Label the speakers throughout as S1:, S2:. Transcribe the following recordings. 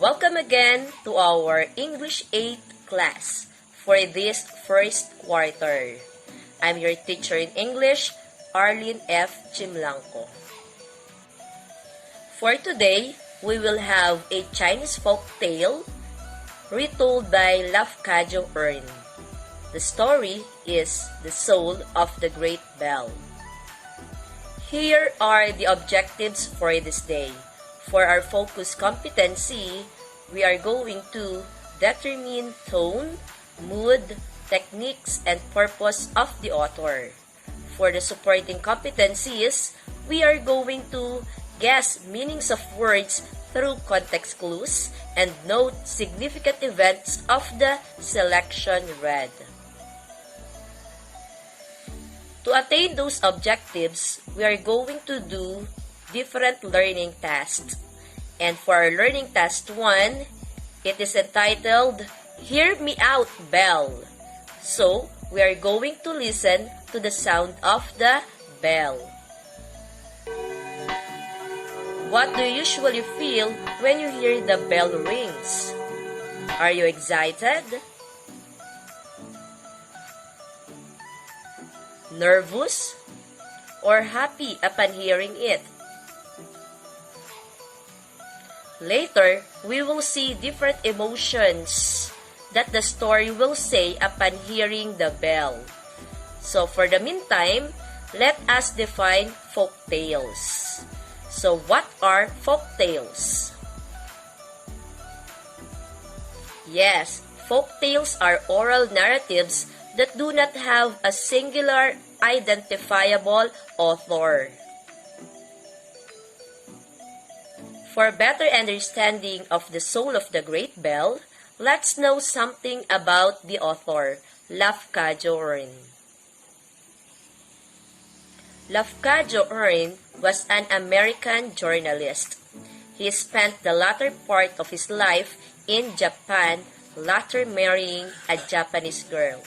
S1: Welcome again to our English 8 class for this first quarter. I'm your teacher in English, Arlene F. Chimlanco. For today, we will have a Chinese folk tale retold by Lafcadio Hearn. The story is The Soul of the Great Bell. Here are the objectives for this day. For our focus competency, we are going to determine tone, mood, techniques, and purpose of the author. For the supporting competencies, we are going to guess meanings of words through context clues and note significant events of the selection read. To attain those objectives, we are going to do different learning tasks. And for our learning task 1, it is entitled, Hear Me Out, Bell. So, we are going to listen to the sound of the bell. What do you usually feel when you hear the bell rings? Are you excited? Nervous? Or happy upon hearing it? Later, we will see different emotions that the story will say upon hearing the bell. So for the meantime, let us define folk tales. So what are folk tales? Yes, folk tales are oral narratives that do not have a singular identifiable author. For better understanding of the soul of the Great Bell, let's know something about the author, Lafcadio Hearn. Lafcadio Hearn was an American journalist. He spent the latter part of his life in Japan, later marrying a Japanese girl.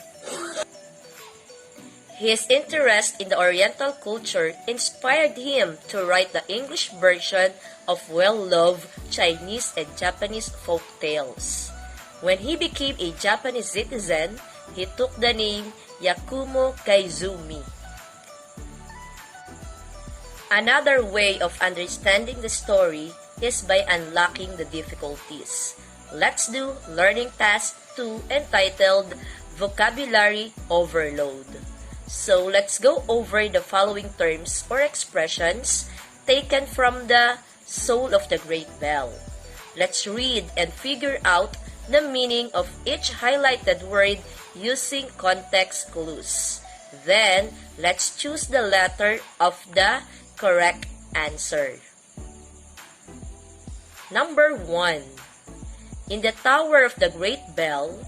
S1: His interest in the Oriental culture inspired him to write the English version of well-loved Chinese and Japanese folk tales. When he became a Japanese citizen, he took the name Yakumo Kaizumi. Another way of understanding the story is by unlocking the difficulties. Let's do learning task 2 entitled Vocabulary Overload. So let's go over the following terms or expressions taken from the Soul of the Great Bell. Let's read and figure out the meaning of each highlighted word using context clues. Then, let's choose the letter of the correct answer. Number 1. In the tower of the Great Bell,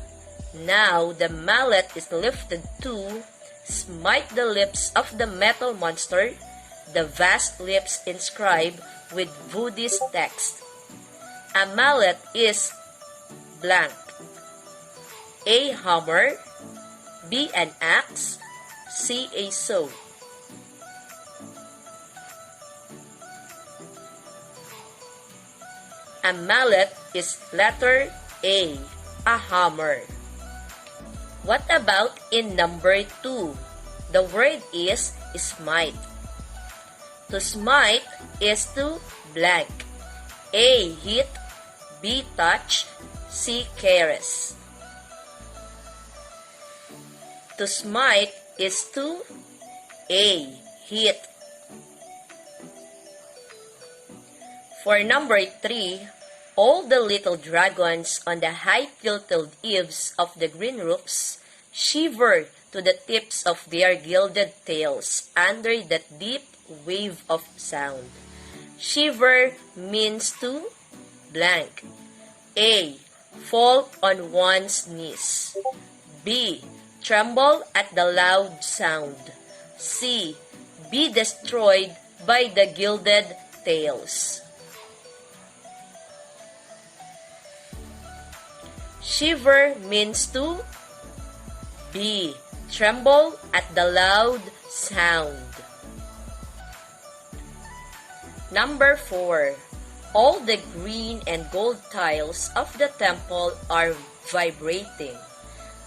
S1: now the mallet is lifted to smite the lips of the metal monster, the vast lips inscribed with Buddhist text. A mallet is blank. A hammer, B an axe, C a saw. A mallet is letter A, a hammer. What about in number 2? The word is smite. To smite is to blank. A. Hit, B. Touch, C. Caress. To smite is to A. Hit. For number 3, all the little dragons on the high-tilted eaves of the green roofs shiver to the tips of their gilded tails under that deep wave of sound. Shiver means to blank. A. Fall on one's knees. B. Tremble at the loud sound. C. Be destroyed by the gilded tails. Shiver means to B. Tremble at the loud sound. Number 4. All the green and gold tiles of the temple are vibrating.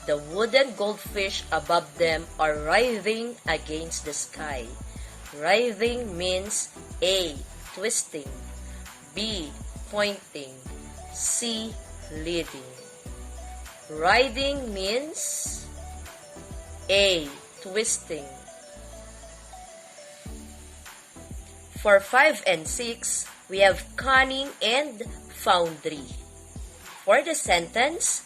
S1: The wooden goldfish above them are writhing against the sky. Writhing means A. Twisting, B. Pointing, C. Leading. Writhing means A. Twisting. For 5 and 6, we have cunning and foundry. For the sentence,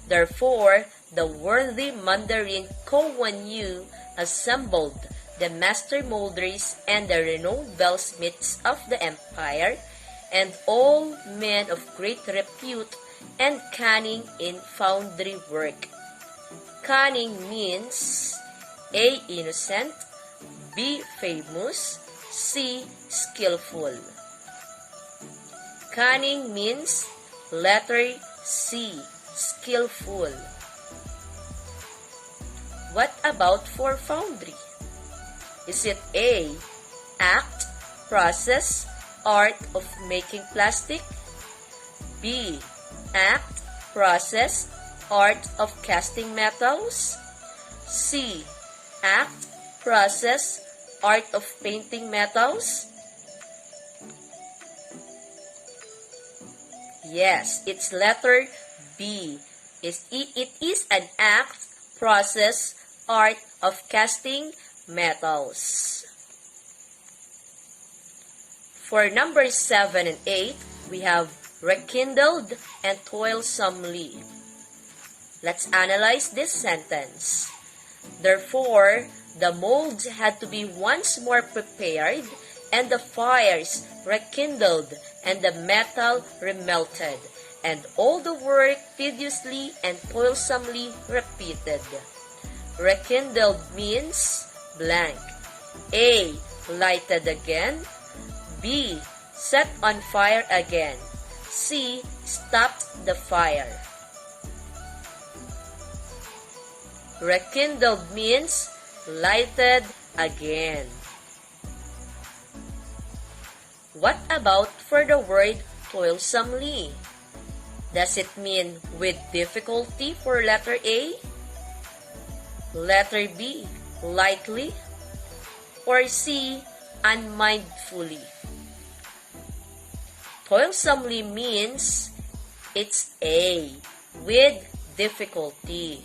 S1: therefore, the worthy Mandarin Kowan Yu assembled the master molders and the renowned bellsmiths of the empire, and all men of great repute and cunning in foundry work. Cunning means A. Innocent, B. Famous, C. Skillful. Cunning means letter C. Skillful. What about for foundry? Is it A. Act, process, art of making plastic? B. Act, process, art of casting metals? C. Act, process, art of painting metals? Yes, it's letter B. It is an act, process, art of casting metals. For numbers 7 and 8, we have rekindled and toilsomely. Let's analyze this sentence. Therefore, the molds had to be once more prepared, and the fires rekindled, and the metal remelted, and all the work tediously and toilsomely repeated. Rekindled means blank. A. Lighted again. B. Set on fire again. C. Stopped the fire. Rekindled means lighted again. What about for the word toilsomely? Does it mean with difficulty for letter A? Letter B, lightly? Or C, unmindfully? Toilsomely means it's A, with difficulty.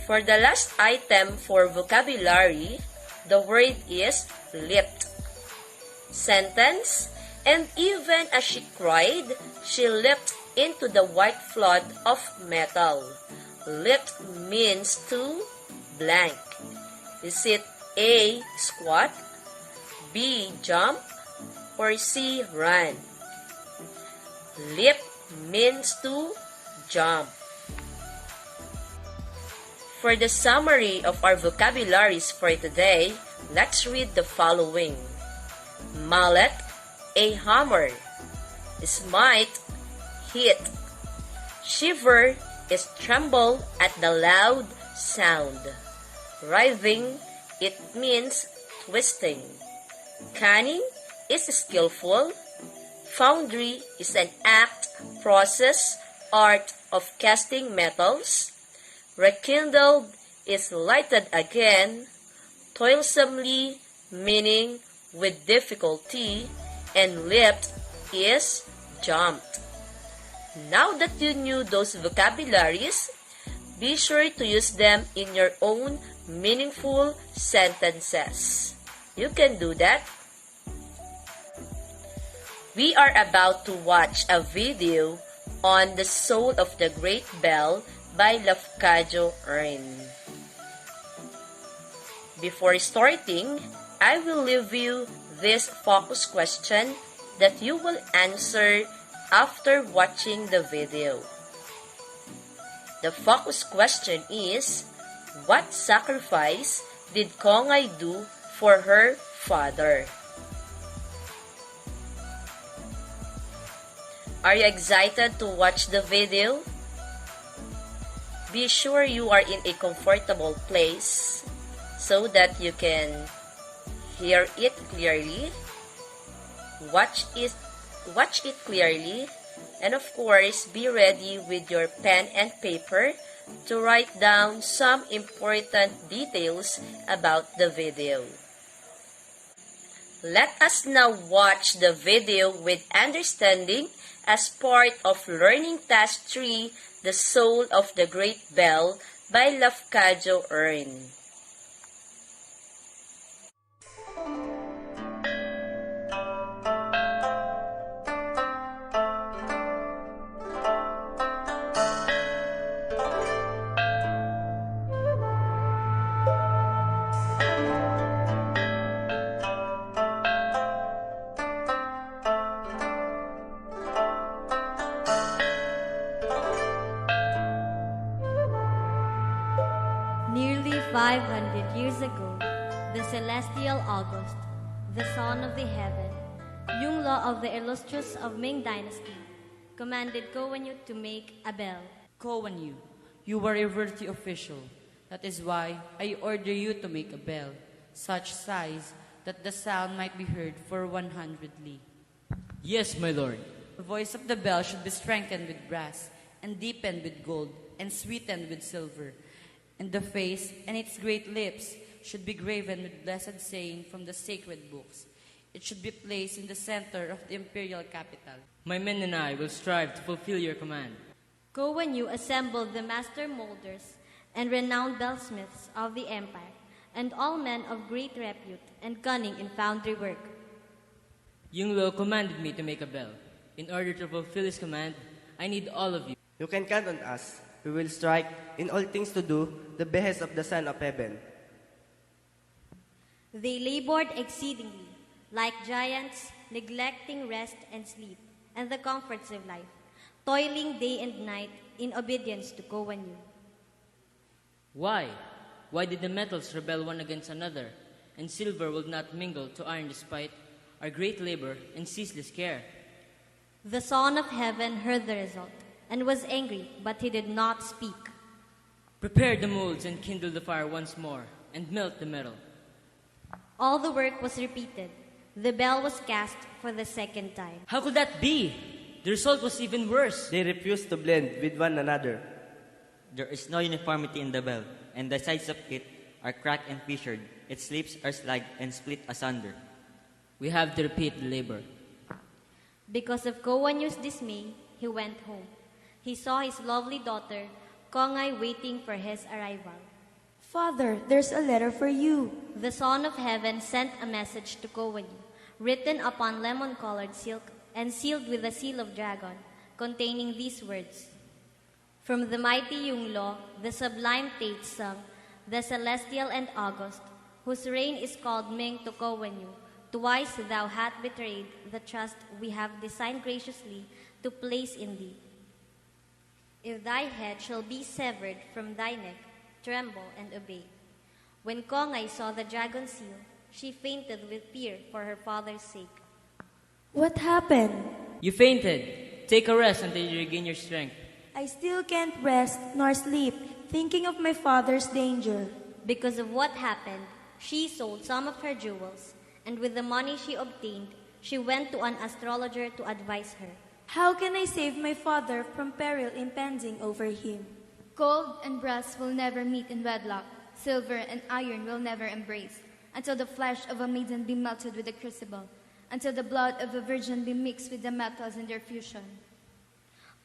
S1: For the last item for vocabulary, the word is leapt. Sentence, and even as she cried, she leapt into the white flood of metal. Leapt means to blank. Is it A. Squat, B. Jump, or C. Run? Leap means to jump. For the summary of our vocabularies for today, let's read the following. Mallet, a hammer. Smite, hit. Shiver is tremble at the loud sound. Writhing, it means twisting. Cunning is skillful. Foundry is an act, process, art of casting metals. Rekindled is lighted again. Toilsomely, meaning with difficulty, and leapt is jumped. Now that you knew those vocabularies, be sure to use them in your own meaningful sentences. You can do that. We are about to watch a video on the Soul of the Great Bell by Lafcadio Hearn. Before starting, I will leave you this focus question that you will answer after watching the video. The focus question is, what sacrifice did Kongay do for her father? Are you excited to watch the video? Be sure you are in a comfortable place so that you can hear it clearly Watch it, watch it clearly, and of course, be ready with your pen and paper to write down some important details about the video. Let us now watch the video with understanding as part of Learning Task 3, The Soul of the Great Bell by Lafcadio Ern.
S2: Nearly 500 years ago, the celestial August, the son of the heaven, Yongle of the illustrious of Ming Dynasty, commanded Kowenyu to make a bell.
S3: Kowenyu, you are a worthy official. That is why I order you to make a bell, such size that the sound might be heard for 100 li.
S4: Yes, my lord.
S3: The voice of the bell should be strengthened with brass, and deepened with gold, and sweetened with silver. And the face and its great lips should be graven with blessed saying from the sacred books. It should be placed in the center of the imperial capital.
S4: My men and I will strive to fulfill your command.
S2: Kowenyu assembled the master molders and renowned bellsmiths of the empire, and all men of great repute and cunning in foundry work.
S4: Yongle commanded me to make a bell. In order to fulfill his command, I need all of you.
S5: You can count on us. We will strike in all things to do the behest of the Son of Heaven.
S2: They labored exceedingly, like giants, neglecting rest and sleep, and the comforts of life, toiling day and night in obedience to Kowenyu.
S4: Why? Why did the metals rebel one against another, and silver will not mingle to iron despite our great labor and ceaseless care?
S2: The Son of Heaven heard the result, and was angry, but he did not speak.
S4: Prepare the molds and kindle the fire once more, and melt the metal.
S2: All the work was repeated. The bell was cast for the second time.
S4: How could that be? The result was even worse.
S5: They refused to blend with one another.
S6: There is no uniformity in the bell, and the sides of it are cracked and fissured. Its lips are slagged and split asunder.
S4: We have to repeat the labor.
S2: Because of Kowenyu's dismay, he went home. He saw his lovely daughter, Kongay, waiting for his arrival.
S7: Father, there's a letter for you.
S2: The Son of Heaven sent a message to Kowenyu, written upon lemon-colored silk and sealed with the seal of dragon, containing these words. From the mighty Yongle, the sublime Tate sung, the celestial and august, whose reign is called Ming to Kowenyu, twice thou hast betrayed the trust we have designed graciously to place in thee. If thy head shall be severed from thy neck, tremble and obey. When Kongay saw the dragon seal, she fainted with fear for her father's sake.
S7: What happened?
S4: You fainted. Take a rest until you regain your strength.
S7: I still can't rest nor sleep, thinking of my father's danger.
S2: Because of what happened, she sold some of her jewels, and with the money she obtained, she went to an astrologer to advise her.
S7: How can I save my father from peril impending over him?
S8: Gold and brass will never meet in wedlock. Silver and iron will never embrace, until the flesh of a maiden be melted with the crucible, until the blood of a virgin be mixed with the metals in their fusion.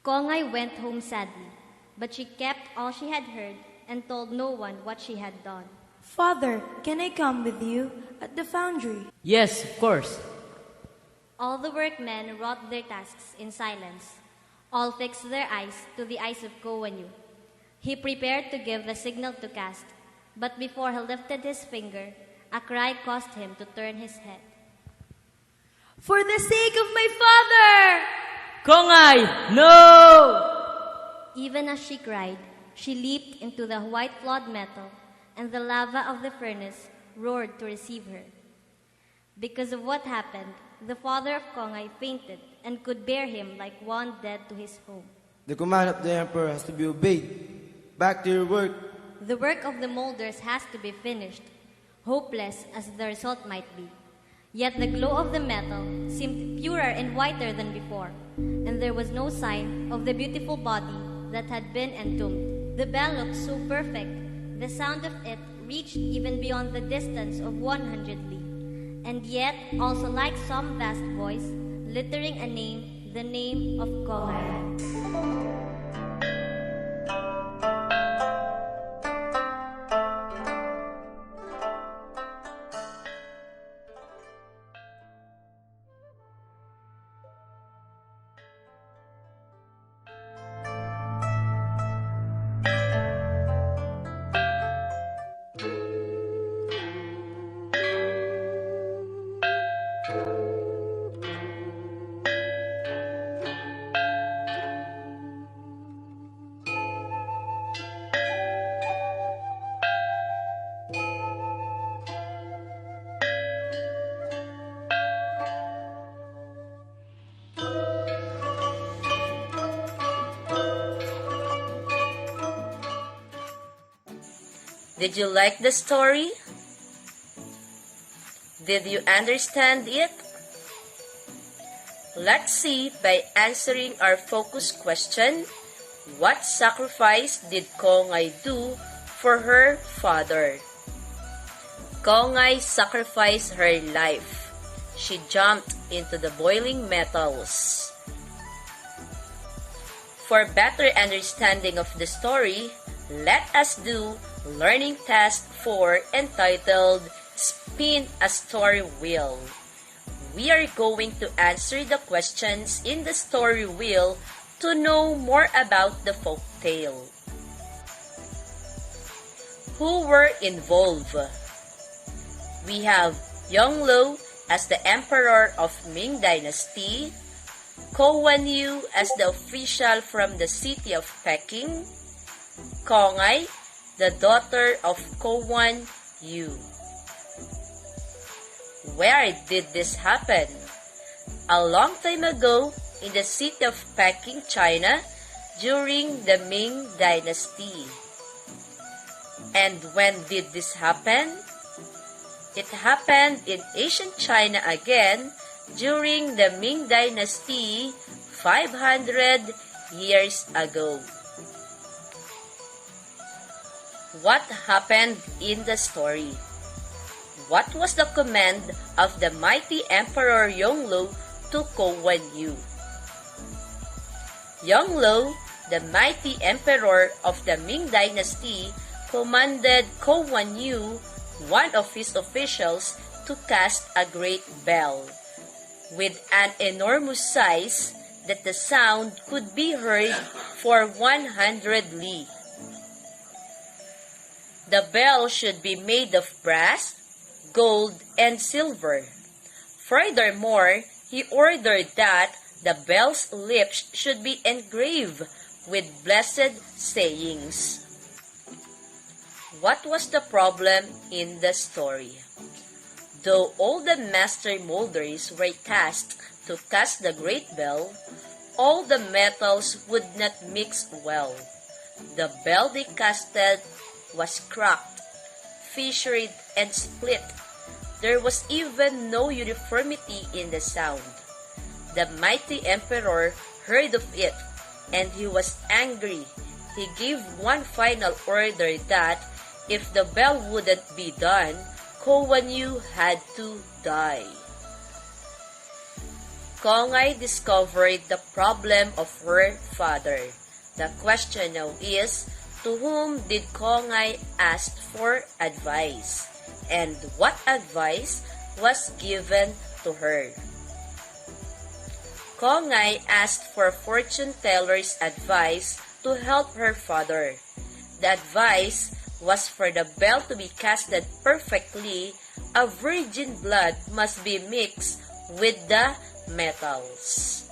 S2: Kongay went home sadly, but she kept all she had heard and told no one what she had done.
S7: Father, can I come with you at the foundry?
S4: Yes, of course.
S2: All the workmen wrought their tasks in silence. All fixed their eyes to the eyes of Kowenyu. He prepared to give the signal to cast, but before he lifted his finger, a cry caused him to turn his head.
S7: For the sake of my father!
S4: Kongay, no!
S2: Even as she cried, she leaped into the white flawed metal, and the lava of the furnace roared to receive her. Because of what happened, the father of Kongay fainted and could bear him like one dead to his home.
S5: The command of the Emperor has to be obeyed. Back to your work.
S2: The work of the molders has to be finished, hopeless as the result might be. Yet the glow of the metal seemed purer and whiter than before, and there was no sign of the beautiful body that had been entombed. The bell looked so perfect, the sound of it reached even beyond the distance of 100 li, and yet also like some vast voice, littering a name, the name of God.
S1: Did you like the story? Did you understand it? Let's see by answering our focus question, what sacrifice did Kongay do for her father? Kongay sacrificed her life. She jumped into the boiling metals. For better understanding of the story, let us do Learning Task 4 entitled Spin a Story Wheel. We are going to answer the questions in the story wheel to know more about the folk tale. Who were involved? We have Yongle as the emperor of Ming Dynasty, Ko Wan Yu as the official from the city of Peking, Kongay, the daughter of Ko Wan Yu. Where did this happen? A long time ago in the city of Peking, China, during the Ming Dynasty. And when did this happen? It happened in ancient China again during the Ming Dynasty 500 years ago. What happened in the story? What was the command of the mighty Emperor Yongle to Ko Wan Yu? Yongle, the mighty emperor of the Ming Dynasty, commanded Ko Wan Yu, one of his officials, to cast a great bell with an enormous size that the sound could be heard for 100 li. The bell should be made of brass, gold, and silver. Furthermore, he ordered that the bell's lips should be engraved with blessed sayings. What was the problem in the story? Though all the master molders were tasked to cast the great bell, all the metals would not mix well. The bell they casted was cracked, fissured, and split. There was even no uniformity in the sound. The mighty emperor heard of it, and he was angry. He gave one final order that if the bell wouldn't be done, Ko Wan Yu had to die. Kongay discovered the problem of her father. The question now is, to whom did Kongay ask for advice? And what advice was given to her? Kongay asked for fortune teller's advice to help her father. The advice was for the bell to be casted perfectly. A virgin blood must be mixed with the metals.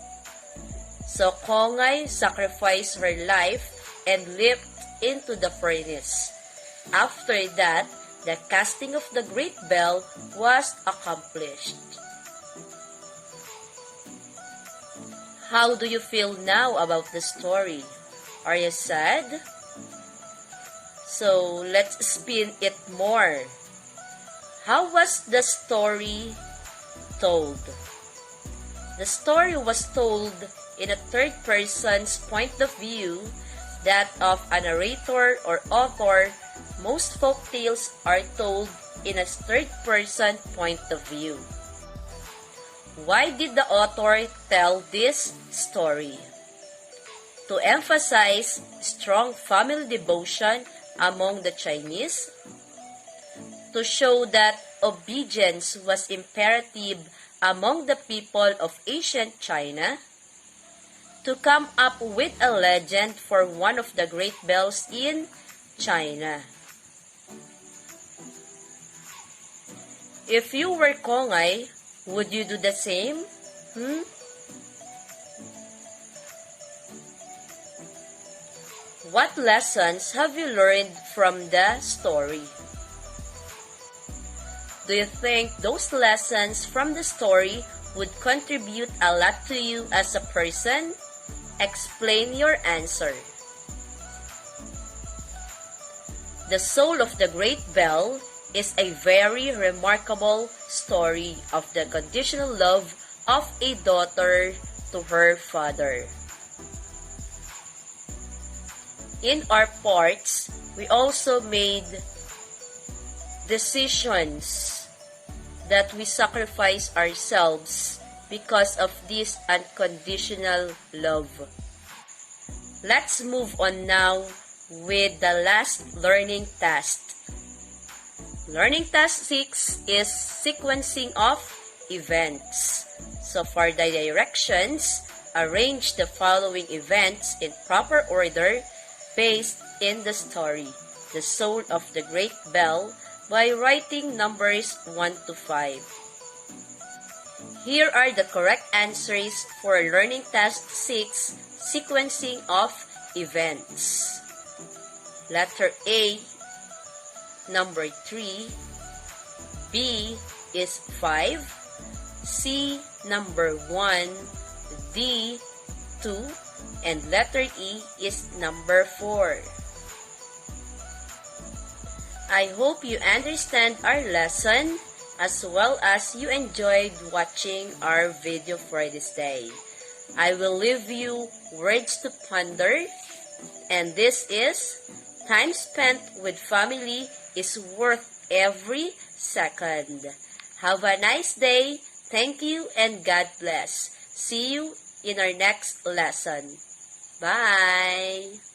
S1: So Kongay sacrificed her life and leaped into the furnace. After that, the casting of the great bell was accomplished. How do you feel now about the story? Are you sad? So let's spin it more. How was the story told. The story was told in a third person's point of view, that of a narrator or author. Most folk tales are told in a third person point of view. Why did the author tell this story? To emphasize strong family devotion among the Chinese, to show that obedience was imperative among the people of ancient China, to come up with a legend for one of the great bells in China. If you were Kongay, would you do the same? What lessons have you learned from the story? Do you think those lessons from the story would contribute a lot to you as a person? Explain your answer. The Soul of the Great Bell is a very remarkable story of the conditional love of a daughter to her father. In our parts, we also made decisions that we sacrifice ourselves because of this unconditional love. Let's move on now with the last learning task. Learning task 6 is sequencing of events. So for the directions, arrange the following events in proper order based in the story, The Soul of the Great Bell, by writing numbers 1 to 5. Here are the correct answers for learning task 6, sequencing of events. Letter A, number 3. B is 5. C, number 1. D, 2. And letter E is number 4. I hope you understand our lesson as well as you enjoyed watching our video for this day. I will leave you words to ponder, and this is time spent with family is worth every second. Have a nice day. Thank you and God bless. See you in our next lesson. Bye!